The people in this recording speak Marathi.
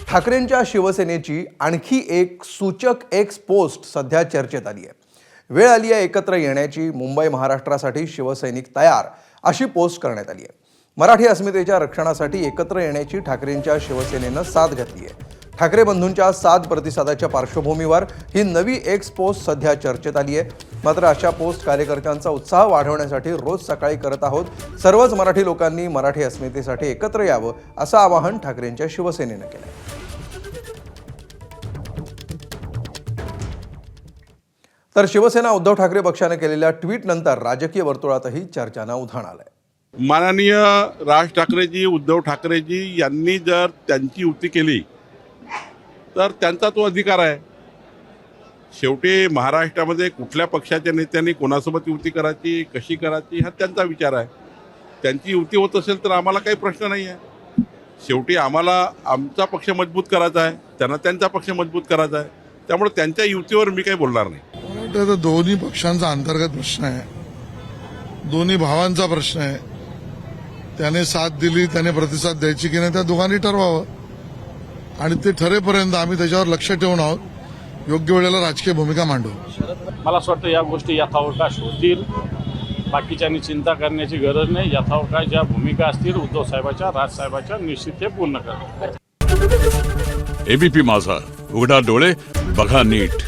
ठाकरेंच्या शिवसेनेची आणखी एक सूचक एक्स पोस्ट सध्या चर्चेत आली आहे। वेळ आली आहे एकत्र येण्याची, मुंबई महाराष्ट्रासाठी शिवसैनिक तयार, अशी पोस्ट करण्यात आली आहे। मराठी अस्मितेच्या रक्षणासाठी एकत्र येण्याची ठाकरेंच्या शिवसेनेनं साथ घातली आहे। ठाकरे बंधूंच्या साथ प्रतिसादाच्या पार्श्वभूमीवर ही नवी एक्स पोस्ट सध्या चर्चेत आली आहे। मात्र अशा पोस्ट कार्यकर्त्यांचा उत्साह वाढवण्यासाठी रोज सकाळी करत आहोत। सर्वच मराठी लोकांनी मराठी अस्मितेसाठी एकत्र यावं, असं आवाहन ठाकरेंच्या शिवसेनेनं केलं। तर शिवसेना उद्धव ठाकरे पक्षाने केलेल्या ट्विटनंतर राजकीय वर्तुळातही चर्चांना उधाण आलंय। माननीय राज ठाकरेजी, उद्धव ठाकरेजी यांनी जर त्यांची युती केली तर त्यांचा तो अधिकार आहे। शेवटी महाराष्ट्रामध्ये कुठल्या पक्षाच्या नेत्यांनी कोणासोबत युती करायची, कशी करायची, हा त्यांचा विचार आहे। त्यांची युती होत असेल तर आम्हाला काही प्रश्न नाही आहे। शेवटी आम्हाला आमचा पक्ष मजबूत करायचा आहे, त्यांना त्यांचा पक्ष मजबूत करायचा आहे। त्यामुळे त्यांच्या युतीवर मी काही बोलणार नाही। दोन्ही पक्षांचा अंतर्गत प्रश्न आहे, दोन्ही भावांचा प्रश्न आहे। त्याने साथ दिली, त्याने प्रतिसाद द्यायची की नाही, त्या दोघांनी ठरवावं आणि ते ठरेपर्यंत आम्ही त्याच्यावर लक्ष ठेवून आहोत। योग्य वेळेला राजकीय भूमिका मांडू। मला असं वाटतं या गोष्टी यथावकाश होतील, बाकीच्यांनी चिंता करण्याची गरज नाही। यथावकाश ज्या भूमिका असतील उद्धव साहेबांच्या, राज साहेबांच्या, निश्चित ते पूर्ण करतील। एबीपी माझा, उघडा डोळे बघा नीट।